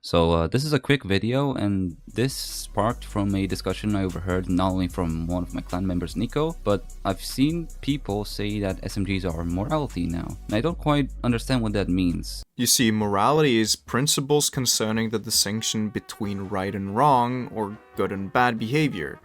So this is a quick video, and this sparked from a discussion I overheard not only from one of my clan members, Nico, but I've seen people say that SMGs are morality now, and I don't quite understand what that means. You see, morality is principles concerning the distinction between right and wrong, or good and bad behavior.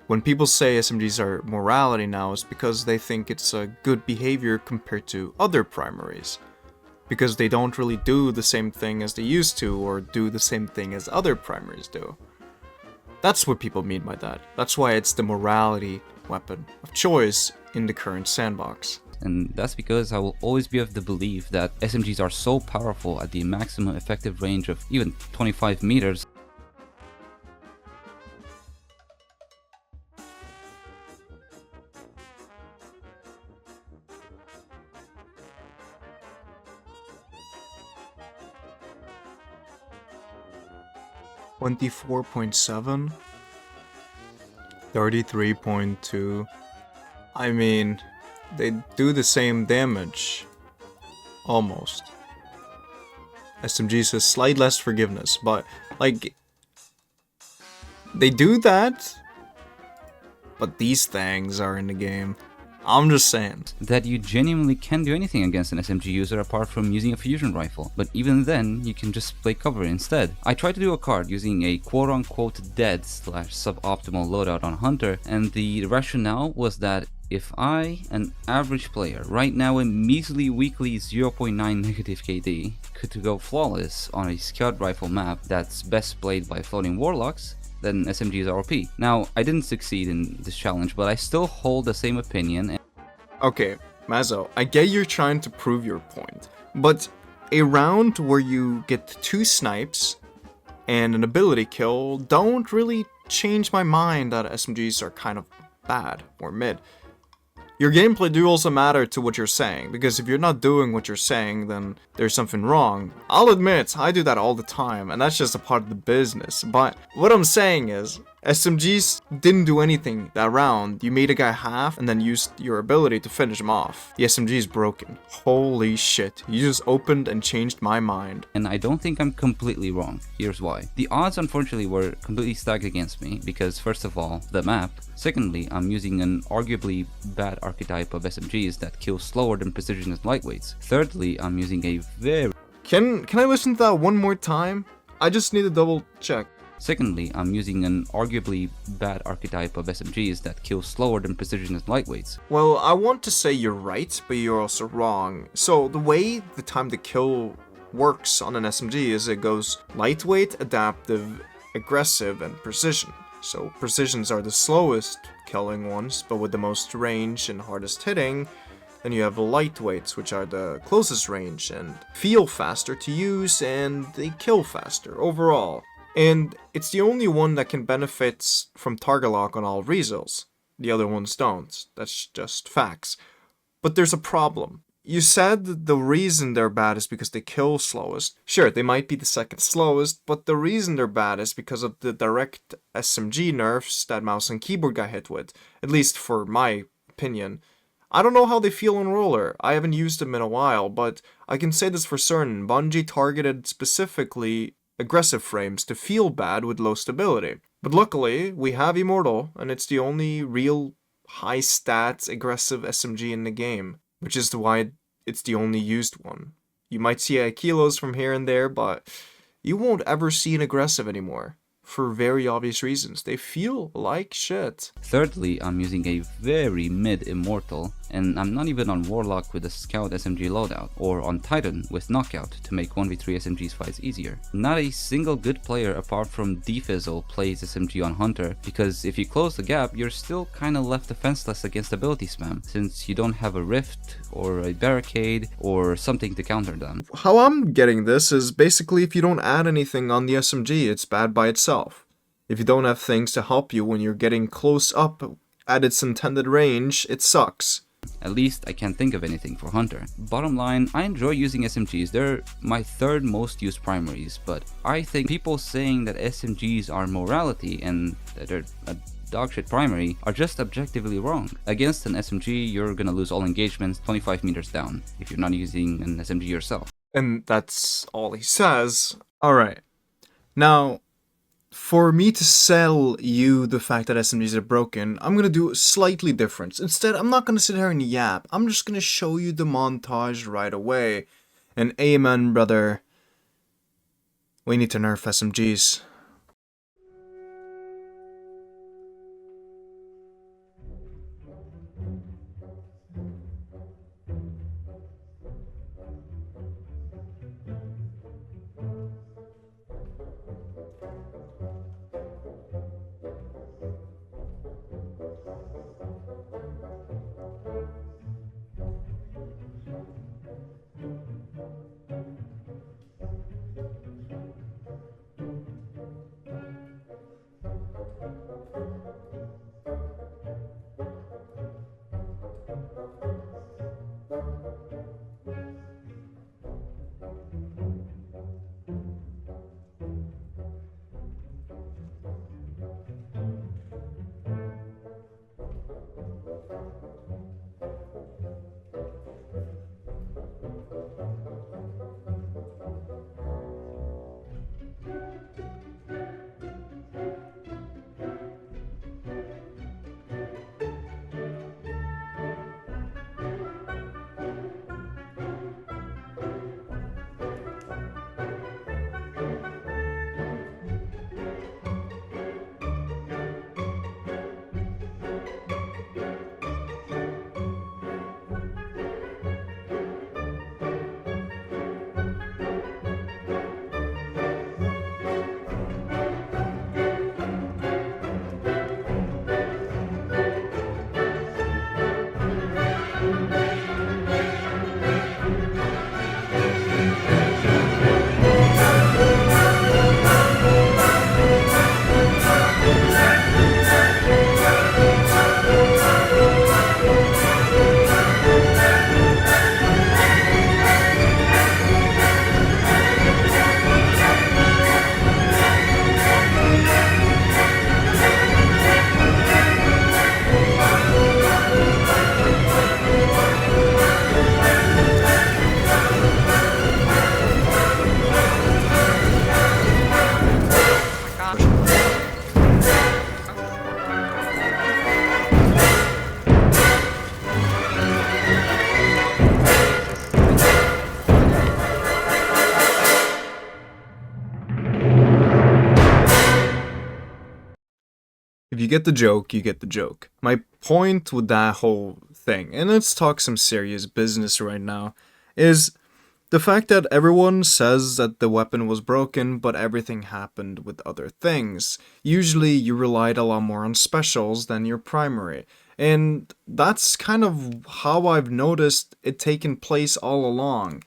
When people say SMGs are morality now, it's because they think it's a good behavior compared to other primaries. Because they don't really do the same thing as they used to, or do the same thing as other primaries do. That's what people mean by that. That's why it's the morality weapon of choice in the current sandbox. And that's because I will always be of the belief that SMGs are so powerful at the maximum effective range of even 25 meters. $24.7, 33.2. I mean, they do the same damage. Almost. SMGs has slight less forgiveness, but, like, they do that, but these things are in the game. I'm just saying. That you genuinely can do anything against an SMG user apart from using a fusion rifle, but even then, you can just play cover instead. I tried to do a card using a quote-unquote dead / suboptimal loadout on Hunter, and the rationale was that if I, an average player, right now a measly weekly 0.9 negative KD, could go flawless on a scout rifle map that's best played by floating warlocks, then SMGs are OP. Now, I didn't succeed in this challenge, but I still hold the same opinion. Okay, Mazzo, I get you're trying to prove your point, but a round where you get 2 snipes and an ability kill don't really change my mind that SMGs are kind of bad or mid. Your gameplay do also matter to what you're saying, because if you're not doing what you're saying, then there's something wrong. I'll admit, I do that all the time, and that's just a part of the business, but what I'm saying is, SMGs didn't do anything that round. You made a guy half and then used your ability to finish him off. The SMG is broken. Holy shit, you just opened and changed my mind. And I don't think I'm completely wrong. Here's why. The odds unfortunately were completely stacked against me because first of all, the map. Secondly, I'm using an arguably bad archetype of SMGs that kills slower than precision as lightweights. Thirdly, I'm using a very... Can I listen to that one more time? I just need to double check. Secondly, I'm using an arguably bad archetype of SMGs that kills slower than precision as lightweights. Well, I want to say you're right, but you're also wrong. So the way the time to kill works on an SMG is it goes lightweight, adaptive, aggressive, and precision. So precisions are the slowest killing ones, but with the most range and hardest hitting. Then you have the lightweights, which are the closest range and feel faster to use, and they kill faster overall. And it's the only one that can benefit from target lock on all results. The other ones don't. That's just facts. But there's a problem. You said the reason they're bad is because they kill slowest. Sure, they might be the second slowest, but the reason they're bad is because of the direct SMG nerfs that mouse and keyboard got hit with. At least for my opinion. I don't know how they feel on roller. I haven't used them in a while, but I can say this for certain. Bungie targeted specifically aggressive frames to feel bad with low stability. But luckily, we have Immortal, and it's the only real high stats aggressive SMG in the game, which is why it's the only used one. You might see kilos from here and there, but you won't ever see an aggressive anymore. For very obvious reasons. They feel like shit. Thirdly, I'm using a very mid Immortal, and I'm not even on Warlock with a Scout SMG loadout, or on Titan with Knockout to make 1v3 SMG's fights easier. Not a single good player apart from Defizzle plays SMG on Hunter, because if you close the gap, you're still kinda left defenseless against ability spam, since you don't have a Rift, or a Barricade, or something to counter them. How I'm getting this is basically if you don't add anything on the SMG, it's bad by itself. If you don't have things to help you when you're getting close up at its intended range, it sucks. At least I can't think of anything for Hunter. Bottom line, I enjoy using SMGs. They're my third most used primaries, but I think people saying that SMGs are morality and that they're a dogshit primary are just objectively wrong. Against an SMG, you're gonna lose all engagements 25 meters down if you're not using an SMG yourself. And that's all he says. Alright. Now, for me to sell you the fact that SMGs are broken, I'm gonna do slightly different. Instead, I'm not gonna sit here and yap. I'm just gonna show you the montage right away. And amen, brother. We need to nerf SMGs. If you get the joke, you get the joke. My point with that whole thing, and let's talk some serious business right now, is the fact that everyone says that the weapon was broken, but everything happened with other things. Usually you relied a lot more on specials than your primary. And that's kind of how I've noticed it taking place all along.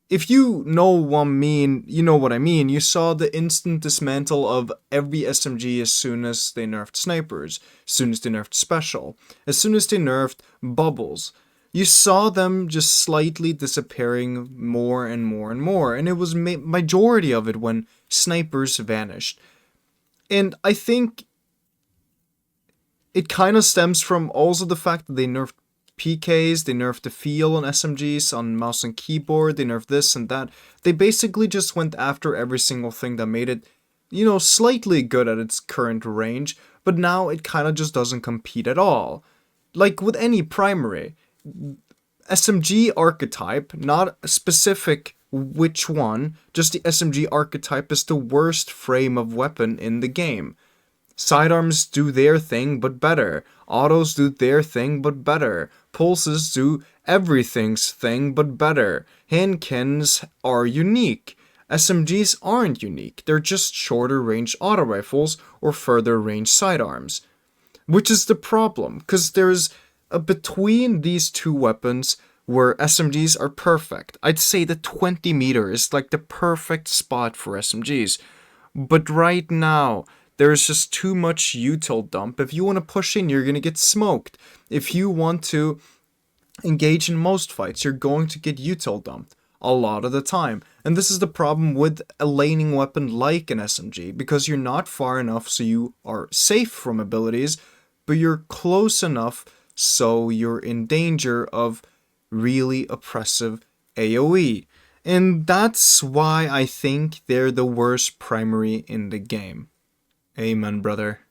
If you know what I mean, you know what I mean. You saw the instant dismantle of every SMG as soon as they nerfed snipers, as soon as they nerfed special, as soon as they nerfed bubbles. You saw them just slightly disappearing more and more and more, and it was majority of it when snipers vanished. And I think it kind of stems from also the fact that they nerfed PKs, they nerfed the feel on SMGs, on mouse and keyboard, they nerfed this and that. They basically just went after every single thing that made it, slightly good at its current range, but now it kind of just doesn't compete at all. Like with any primary, SMG archetype, not specific which one, just the SMG archetype is the worst frame of weapon in the game. Sidearms do their thing, but better. Autos do their thing, but better. Pulses do everything's thing, but better. Handguns are unique. SMGs aren't unique. They're just shorter range auto rifles or further range sidearms. Which is the problem, because there's a between these two weapons where SMGs are perfect. I'd say the 20 meter is like the perfect spot for SMGs. But right now, there's just too much util dump. If you want to push in, you're going to get smoked. If you want to engage in most fights, you're going to get util dumped a lot of the time. And this is the problem with a laning weapon like an SMG, because you're not far enough so you are safe from abilities, but you're close enough so you're in danger of really oppressive AoE. And that's why I think they're the worst primary in the game. Amen, brother.